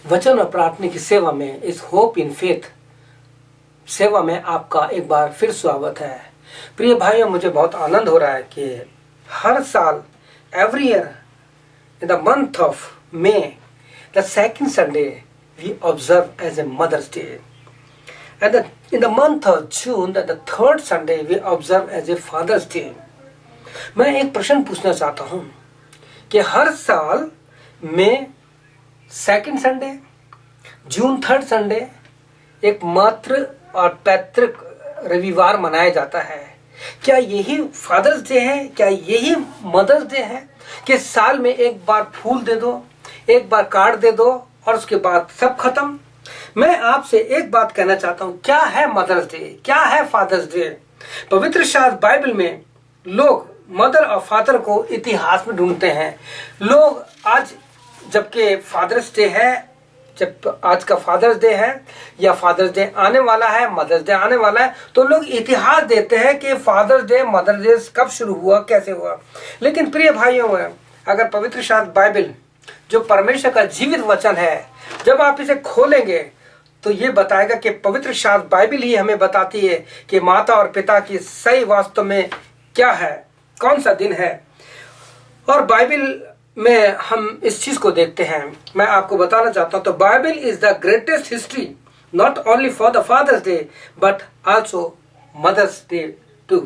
वचन और प्रार्थना की सेवा में इस होप इन फेथ सेवा में आपका एक बार फिर स्वागत है। प्रिय भाइयों, मुझे बहुत आनंद हो रहा है कि हर साल every year in the month of May the second Sunday we observe as a Mother's Day and in the month of June the third Sunday we observe as a Father's Day. मैं एक प्रश्न पूछना चाहता हूँ कि हर साल में second Sunday, June third Sunday एक मातृ और पैतृक रविवार मनाया जाता है। क्या यही फादर्स डे है? क्या यही मदर्स डे है कि साल में एक बार फूल दे दो, एक बार कार्ड दे दो और उसके बाद सब खत्म? मैं आपसे एक बात कहना चाहता हूं, क्या है मदर्स डे, क्या है फादर्स डे? पवित्र शास्त्र बाइबल में लोग मदर और फादर को इतिहास में ढूंढते हैं। लोग आज जबकि फादर्स डे है, जब आज का फादर्स डे है या फादर्स डे आने वाला है, मदर्स डे आने वाला है, तो लोग इतिहास देते हैं कि फादर्स डे मदर्स डे कब शुरू हुआ, कैसे हुआ। लेकिन प्रिय भाइयों, अगर पवित्र शास्त्र बाइबल जो परमेश्वर का जीवित वचन है, जब आप इसे खोलेंगे तो ये बताएगा कि पवित्र शास्त्र बाइबल ही हमें बताती है कि माता और पिता की सही वास्तव में क्या है, कौन सा दिन है। और बाइबल में हम इस चीज को देखते हैं। मैं आपको बताना चाहता हूं, तो Bible is the greatest history not only for the Father's Day but also Mother's Day too.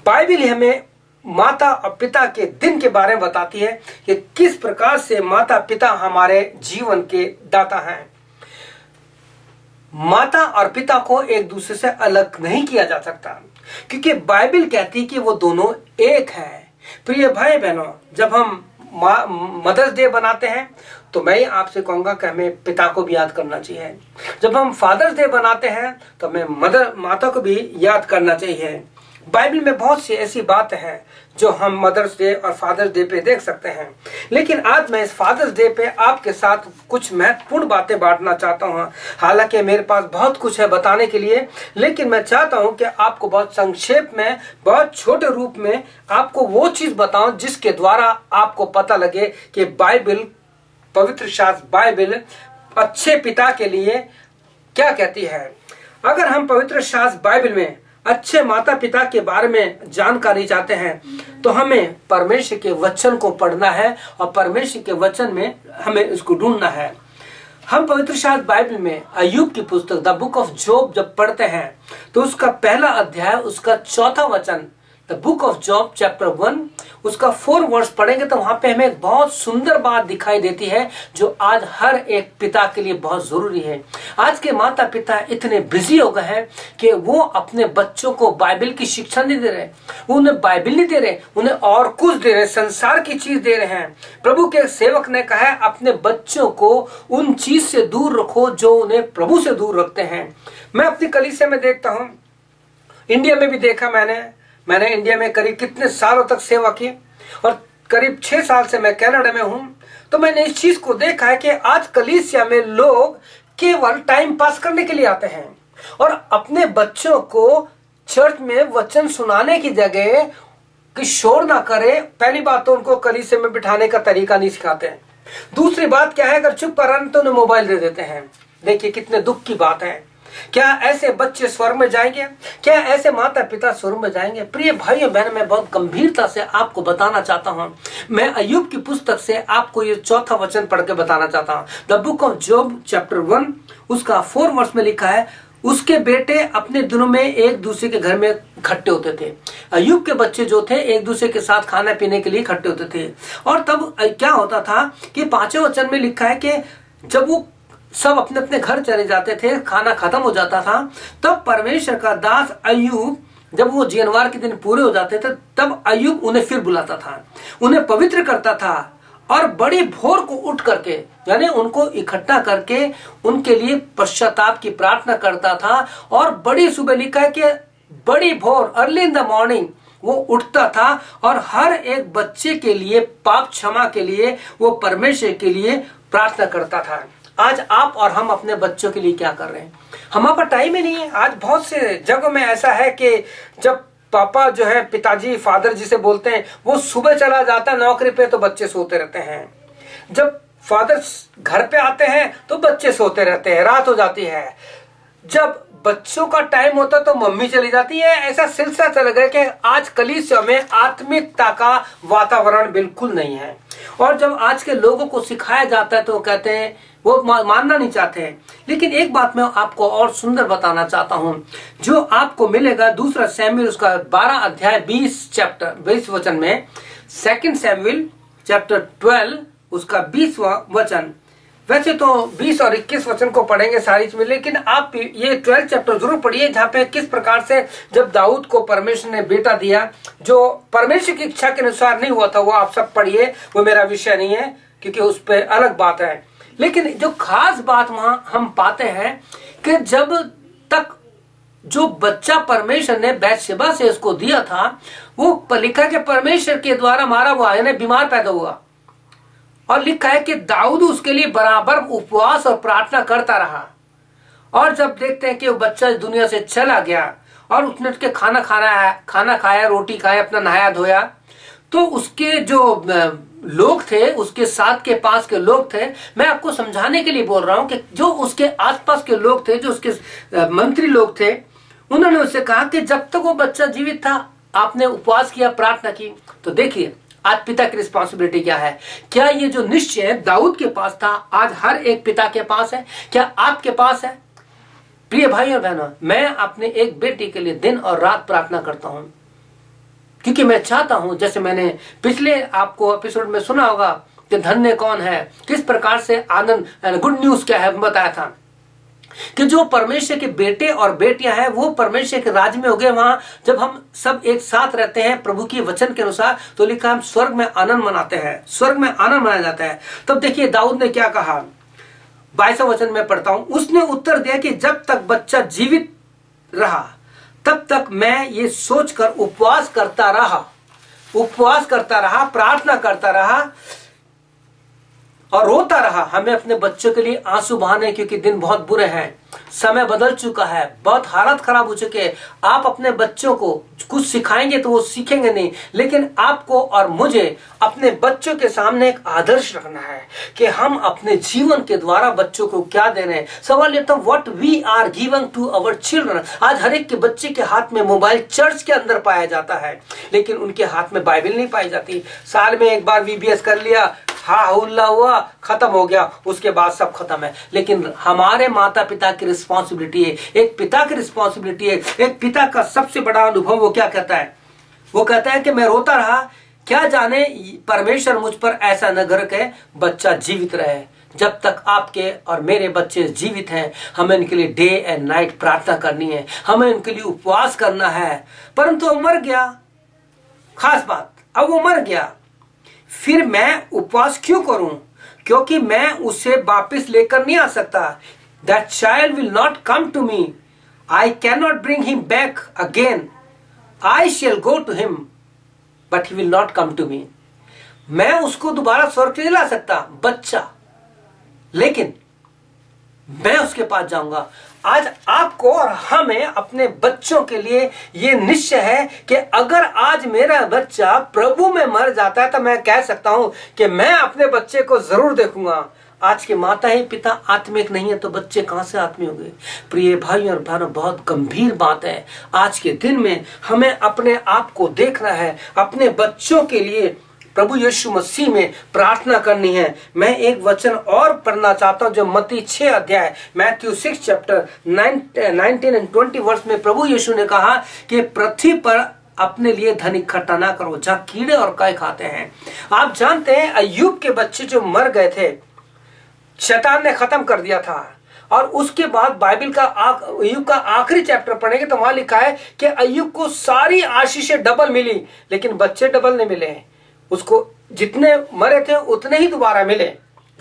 Bible हमें माता और पिता के दिन के बारे में बताती है कि किस प्रकार से माता पिता हमारे जीवन के दाता हैं। माता और पिता को एक दूसरे से अलग नहीं किया जा सकता, क्योंकि बाइबल कहती है कि वो दोनों एक है। प्रिय भाई बहनों, जब हम मदर्स डे बनाते हैं तो मैं आपसे कहूंगा कि हमें पिता को भी याद करना चाहिए। जब हम फादर्स डे बनाते हैं तो हमें माता को भी याद करना चाहिए। बाइबल में बहुत सी ऐसी बातें हैं जो हम मदर्स डे और फादर्स डे पे देख सकते हैं। लेकिन आज मैं इस फादर्स डे पे आपके साथ कुछ महत्वपूर्ण बातें बांटना चाहता हूँ। हालांकि मेरे पास बहुत कुछ है बताने के लिए, लेकिन मैं चाहता हूँ कि आपको बहुत संक्षेप में, बहुत छोटे रूप में आपको वो चीज बताऊं जिसके द्वारा आपको पता लगे कि बाइबल, पवित्र शास्त्र बाइबल अच्छे पिता के लिए क्या कहती है। अगर हम पवित्र शास्त्र बाइबल में अच्छे माता पिता के बारे में जानकारी चाहते हैं तो हमें परमेश्वर के वचन को पढ़ना है और परमेश्वर के वचन में हमें इसको ढूंढना है। हम पवित्र शास्त्र बाइबल में अय्यूब की पुस्तक द बुक ऑफ जॉब जब पढ़ते हैं तो उसका पहला अध्याय, उसका चौथा वचन, the book of job chapter 1 उसका 4 वर्स पढ़ेंगे तो वहां पे हमें एक बहुत सुंदर बात दिखाई देती है जो आज हर एक पिता के लिए बहुत जरूरी है। आज के माता पिता इतने बिजी हो गए हैं कि वो अपने बच्चों को बाइबल की शिक्षा नहीं दे रहे, वो उन्हें बाइबल नहीं दे रहे, उन्हें और कुछ दे रहे, संसार की चीज दे रहे हैं। प्रभु के सेवक ने कहा है अपने बच्चों को उन चीज से दूर रखो जो उन्हें प्रभु से दूर रखते हैं। मैं अपनी कलीसिया में देखता हूँ, इंडिया में भी देखा मैंने इंडिया में करीब कितने सालों तक सेवा की और करीब 6 साल से मैं कनाडा में हूं, तो मैंने इस चीज को देखा है कि आज कलीसिया में लोग केवल टाइम पास करने के लिए आते हैं और अपने बच्चों को चर्च में वचन सुनाने की जगह कि शोर ना करे, पहली बात तो उनको कलीसिया में बिठाने का तरीका नहीं सिखाते हैं। दूसरी बात क्या है, अगर चुप कर रहे तो उन्हें मोबाइल दे देते हैं। देखिए कितने दुख की बात है। क्या ऐसे बच्चे स्वर्ग में जाएंगे? क्या ऐसे माता पिता स्वर्ग में जाएंगे? प्रिय भाइयों बहन, मैं बहुत गंभीरता से आपको बताना चाहता हूं। मैं अय्यूब की पुस्तक से आपको ये चौथा वचन पढ़ के बताना चाहता हूं। The book of job chapter 1 उसका 4 वर्स में लिखा है, उसके बेटे अपने दिनों में एक दूसरे के घर में इकट्ठे होते थे। अय्यूब के बच्चे जो थे एक दूसरे के साथ खाने पीने के लिए इकट्ठे होते थे। और तब क्या होता था कि 5वें वचन में लिखा है कि जब वो सब अपने अपने घर चले जाते थे, खाना खत्म हो जाता था, तब परमेश्वर का दास अय्यूब, जब वो जनवार के दिन पूरे हो जाते थे तब अय्यूब उन्हें फिर बुलाता था, उन्हें पवित्र करता था और बड़ी भोर को उठ करके, यानी उनको इकट्ठा करके उनके लिए पश्चाताप की प्रार्थना करता था। और बड़ी सुबह लिखा है कि बड़ी भोर, अर्ली इन द मॉर्निंग वो उठता था और हर एक बच्चे के लिए, पाप क्षमा के लिए, वो परमेश्वर के लिए प्रार्थना करता था। आज आप और हम अपने बच्चों के लिए क्या कर रहे हैं? हमारे पास टाइम ही नहीं है। आज बहुत से जगहों में ऐसा है कि जब पापा जो है, पिताजी, फादर जिसे बोलते हैं, वो सुबह चला जाता है नौकरी पे तो बच्चे सोते रहते हैं। जब फादर घर पे आते हैं तो बच्चे सोते रहते हैं, रात हो जाती है। जब बच्चों का टाइम होता तो मम्मी चली जाती है। ऐसा सिलसिला चल गया कि आज कलीसिया में आत्मिकता का वातावरण बिल्कुल नहीं है। और जब आज के लोगों को सिखाया जाता है तो वो कहते हैं, वो मानना नहीं चाहते हैं। लेकिन एक बात मैं आपको और सुंदर बताना चाहता हूं, जो आपको मिलेगा दूसरा शमूएल उसका 12 अध्याय 20 वचन में, 2 शमूएल चैप्टर 12 उसका 20वां वचन। वैसे तो 20 और 21 वचन को पढ़ेंगे सारी चीज, लेकिन आप ये 12 चैप्टर जरूर पढ़िए, जहाँ पे किस प्रकार से जब दाऊद को परमेश्वर ने बेटा दिया जो परमेश्वर की इच्छा के अनुसार नहीं हुआ था, वो आप सब पढ़िए। वो मेरा विषय नहीं है, क्योंकि उस पर अलग बात है। लेकिन जो खास बात वहां हम पाते हैं कि जब तक जो बच्चा परमेश्वर ने बैतशेबा से इसको दिया था, वो लिखा कि परमेश्वर के द्वारा मारा हुआ यानी बीमार पैदा हुआ। और लिखा है कि दाऊद उसके लिए बराबर उपवास और प्रार्थना करता रहा। और जब देखते हैं कि वो बच्चा दुनिया से चला गया और उसने उसके खाना खाया, रोटी खाया, अपना नहाया धोया, तो उसके जो लोग थे, उसके साथ के पास के लोग थे, मैं आपको समझाने के लिए बोल रहा हूं कि जो उसके आसपास के लोग थे, जो उसके मंत्री लोग थे, उन्होंने उससे कहा कि जब तक वो बच्चा जीवित था आपने उपवास किया, प्रार्थना की। तो देखिए आज पिता की रिस्पॉन्सिबिलिटी क्या है। क्या ये जो निश्चय दाऊद के पास था आज हर एक पिता के पास है? क्या आपके पास है? प्रिय भाई और बहनों, मैं अपने एक बेटी के लिए दिन और रात प्रार्थना करता हूं, क्योंकि मैं चाहता हूं, जैसे मैंने पिछले आपको एपिसोड में सुना होगा कि धन्य कौन है, किस प्रकार से आनंद, गुड न्यूज क्या है बताया था कि जो परमेश्वर के बेटे और बेटियां हैं वो परमेश्वर के राज्य में हो गए। वहां जब हम सब एक साथ रहते हैं प्रभु के वचन के अनुसार, तो लिखा हम स्वर्ग में आनंद मनाते हैं, स्वर्ग में आनंद मनाया जाता है। तब देखिए दाऊद ने क्या कहा, 22वां वचन में पढ़ता हूं। उसने उत्तर दिया कि जब तक बच्चा जीवित रहा तब तक मैं ये सोचकर उपवास करता रहा, प्रार्थना करता रहा और रोता रहा। हमें अपने बच्चों के लिए आंसू बहाने, क्योंकि दिन बहुत बुरे हैं, समय बदल चुका है, बहुत हालत खराब हो चुके हैं। आप अपने बच्चों को कुछ सिखाएंगे तो वो सीखेंगे नहीं, लेकिन आपको और मुझे अपने बच्चों के सामने एक आदर्श रखना है कि हम अपने जीवन के द्वारा बच्चों को क्या दे रहे हैं। सवाल ये था, what we are giving to our children. आज हर एक के बच्चे के हाथ में मोबाइल चर्च के अंदर पाया जाता है, लेकिन उनके हाथ में बाइबल नहीं पाई जाती। साल में एक बार VBS कर लिया, हा हुल्ला हुआ, खत्म हो गया, उसके बाद सब खत्म है। लेकिन हमारे माता पिता की रिस्पॉन्सिबिलिटी है, एक पिता की रिस्पॉन्सिबिलिटी है। एक पिता का सबसे बड़ा अनुभव वो क्या कहता है, वो कहता है कि मैं रोता रहा, क्या जाने परमेश्वर मुझ पर ऐसा न कर के बच्चा जीवित रहे। जब तक आपके और मेरे बच्चे जीवित हैं, हमें इनके लिए डे एंड नाइट प्रार्थना करनी है, हमें इनके लिए उपवास करना है। परंतु वो मर गया, खास बात, अब वो मर गया, फिर मैं उपवास क्यों करूं? क्योंकि मैं उसे वापस लेकर नहीं आ सकता। That child will not come to me. I cannot bring him back again. I shall go to him, but he will not come to me. मैं उसको दोबारा स्वर्ग से नहीं ला सकता, बच्चा, लेकिन मैं उसके पास जाऊंगा। आज आपको और हमें अपने बच्चों के लिए ये निश्चय है कि अगर आज मेरा बच्चा प्रभु में मर जाता है तो मैं कह सकता हूं कि मैं अपने बच्चे को जरूर देखूंगा। आज के माता ही पिता आत्मिक नहीं है तो बच्चे कहां से आत्मिक होंगे? प्रिय भाई और बहनों, बहुत गंभीर बात है। आज के दिन में हमें अपने आप को देखना है, अपने बच्चों के लिए प्रभु यीशु मसीह में प्रार्थना करनी है। मैं एक वचन और पढ़ना चाहता हूं जो मत्ती 6 अध्याय, मैथ्यू 6 चैप्टर 19 and 20 वर्ष में प्रभु यीशु ने कहा कि पृथ्वी पर अपने लिए धन इकट्ठा ना करो जहां कीड़े और काई खाते हैं। आप जानते हैं अय्यूब के बच्चे जो मर गए थे, शैतान ने खत्म कर दिया था। और उसके बाद बाइबल का अय्यूब का आखिरी चैप्टर पढ़ेंगे तो वहां लिखा है कि अय्यूब को सारी आशीषें डबल मिली, लेकिन बच्चे डबल नहीं मिले। उसको जितने मरे थे उतने ही दोबारा मिले,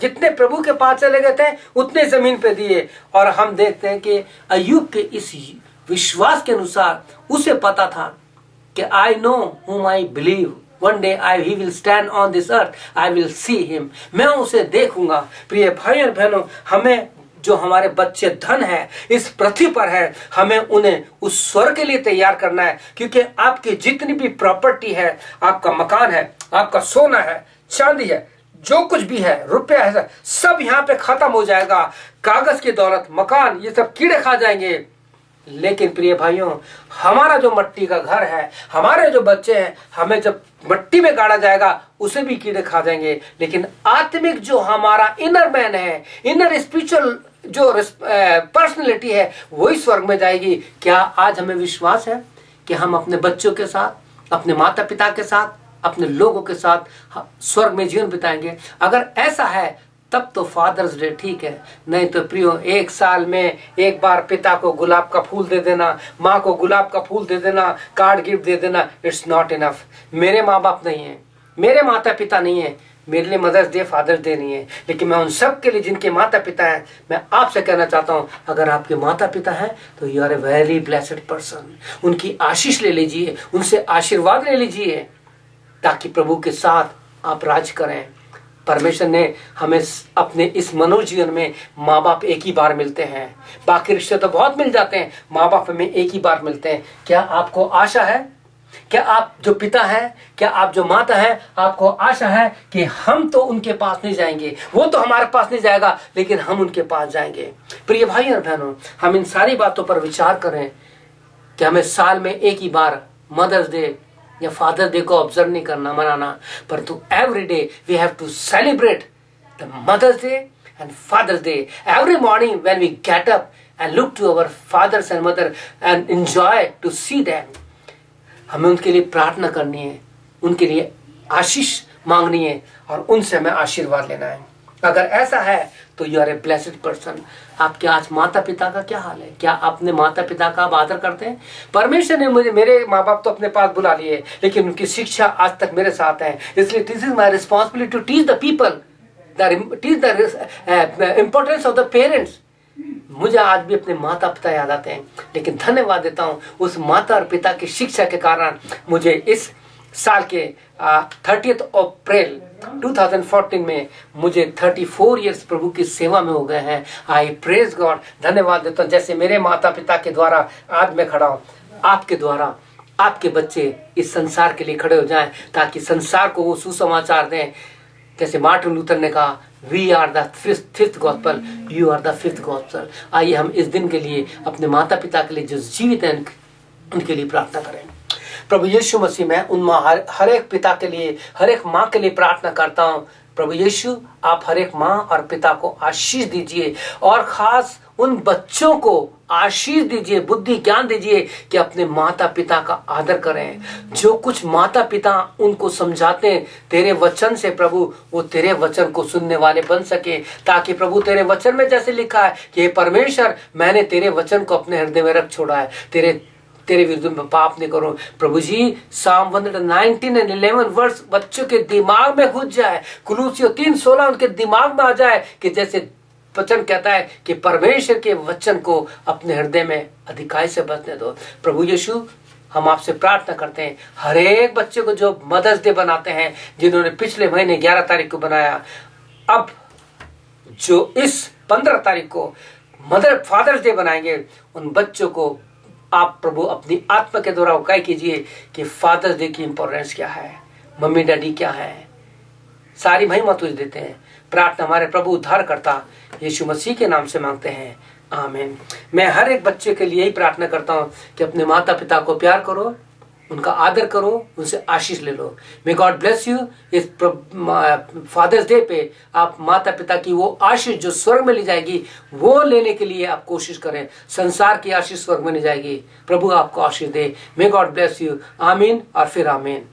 जितने प्रभु के पास चले गए थे उतने जमीन पे दिए। और हम देखते हैं कि अय्यूब के इस विश्वास के अनुसार उसे पता था कि I know whom I believe, one day he will stand on this earth, I will see him, मैं उसे देखूंगा। प्रिय भाई और बहनों, हमें जो हमारे बच्चे धन है इस पृथ्वी पर है, हमें उन्हें उस स्वर्ग के लिए तैयार करना है। क्योंकि आपकी जितनी भी प्रॉपर्टी है, आपका मकान है, आपका सोना है, चांदी है, जो कुछ भी है, रुपया है, सब यहाँ पे खत्म हो जाएगा। कागज की दौलत, मकान, ये सब कीड़े खा जाएंगे। लेकिन प्रिय भाइयों, हमारा जो मट्टी का घर है, हमारे जो बच्चे हैं, हमें जब मट्टी में गाड़ा जाएगा उसे भी कीड़े खा जाएंगे। लेकिन आत्मिक जो हमारा इनर मैन है, इनर स्पिरिचुअल जो पर्सनैलिटी है, वही स्वर्ग में जाएगी। क्या आज हमें विश्वास है कि हम अपने बच्चों के साथ, अपने माता पिता के साथ, अपने लोगों के साथ स्वर्ग में जीवन बिताएंगे? अगर ऐसा है तब तो फादर्स डे ठीक है, नहीं तो प्रियो, एक साल में एक बार पिता को गुलाब का फूल दे देना, माँ को गुलाब का फूल दे देना, कार्ड गिफ्ट दे देना, इट्स नॉट इनफ। मेरे माँ बाप नहीं है, मेरे माता पिता नहीं है, मेरे लिए मदर्स डे, फादर्स डे नहीं है। लेकिन मैं उन सब के लिए जिनके माता पिता हैं, मैं आपसे कहना चाहता हूँ, अगर आपके माता पिता हैं तो you are a very blessed person. उनकी आशीष ले लीजिए, उनसे आशीर्वाद ले लीजिए, ताकि प्रभु के साथ आप राज करें। परमेश्वर ने हमें अपने इस मनुष्य जीवन में माँ बाप एक ही बार मिलते हैं, बाकी रिश्ते तो बहुत मिल जाते हैं, माँ बाप हमें एक ही बार मिलते हैं। क्या आपको आशा है? क्या आप जो पिता हैं, क्या आप जो माता हैं, आपको आशा है कि हम तो उनके पास नहीं जाएंगे, वो तो हमारे पास नहीं जाएगा, लेकिन हम उनके पास जाएंगे? प्रिय भाई और बहनों, हम इन सारी बातों पर विचार करें कि हमें साल में एक ही बार मदर्स डे या फादर डे को ऑब्जर्व नहीं करना, मनाना, परंतु every day we have to celebrate the Mother's Day and Father's Day. Every morning when we get up and look to our fathers and mother and enjoy to see them, हमें उनके लिए प्रार्थना करनी है, उनके लिए आशीष मांगनी है और उनसे हमें आशीर्वाद लेना है। अगर ऐसा है तो you are a blessed person. आपके आज माता पिता का क्या हाल है? क्या अपने माता पिता का आप आदर करते हैं? परमेश्वर ने मेरे माँ बाप तो अपने पास बुला लिए, लेकिन उनकी शिक्षा आज तक मेरे साथ है, इसलिए this is my responsibility to teach the people, teach the importance of the parents. मुझे आज भी अपने माता पिता याद आते हैं, लेकिन धन्यवाद देता हूँ उस माता और पिता की शिक्षा के कारण मुझे इस साल के 30 अप्रैल 2014 में मुझे 34 इयर्स प्रभु की सेवा में हो गए हैं। आई प्रेज गॉड, धन्यवाद देता हूँ। जैसे मेरे माता पिता के द्वारा आज मैं खड़ा हूँ, आपके द्वारा आपके बच्चे इस संसार के लिए खड़े हो जाएं, ताकि संसार को वो सुसमाचार दें। जैसे मार्टिन लूथर ने कहा, we are the fifth gospel, you are the fifth gospel. आइए हम इस दिन के लिए अपने माता पिता के लिए जो जीवित हैं उनके लिए प्रार्थना करें। प्रभु यीशु मसीह, मैं उन हर एक पिता के लिए, हर एक माँ के लिए प्रार्थना करता हूँ। प्रभु यीशु, आप हर एक माँ और पिता को आशीष दीजिए और खास उन बच्चों को आशीष दीजिए, बुद्धि ज्ञान दीजिए कि अपने माता पिता का आदर करें। जो कुछ माता पिता उनको समझाते हैं तेरे वचन से, प्रभु वो तेरे वचन को सुनने वाले बन सके, ताकि प्रभु तेरे वचन में जैसे लिखा है कि परमेश्वर, मैंने तेरे वचन को अपने हृदय में रख छोड़ा है, तेरे विरुद्ध में पाप नहीं करो। प्रभु जी, साम 119 और 11 वर्ष बच्चों के दिमाग में घुस जाए, कुलूसियों 3:16 उनके दिमाग में आ जाए, कि जैसे वचन कहता है कि परमेश्वर के वचन को अपने हृदय में अधिकाई से बसने दो। प्रभु यीशु, हम आपसे प्रार्थना करते हैं, हर एक बच्चे को जो मदर्स डे बनाते हैं, जिन्होंने पिछले महीने 11 तारीख को बनाया, अब जो इस 15 तारीख को फादर्स डे बनाएंगे, उन बच्चों को आप प्रभु अपनी आत्मा के द्वारा उकाई कीजिए कि फादर्स डे की इंपॉर्टेंस क्या है, मम्मी डैडी क्या है। सारी महिमा तुझे देते हैं। प्रार्थना हमारे प्रभु उद्धार करता यीशु मसीह के नाम से मांगते हैं, आमीन। मैं हर एक बच्चे के लिए ही प्रार्थना करता हूँ कि अपने माता पिता को प्यार करो, उनका आदर करो, उनसे आशीष ले लो। May God bless you. इस फादर्स डे पे आप माता पिता की वो आशीष जो स्वर्ग में ली जाएगी, वो लेने के लिए आप कोशिश करें। संसार की आशीष स्वर्ग में नहीं जाएगी। प्रभु आपको आशीष दे। May God bless you. आमीन और फिर आमीन।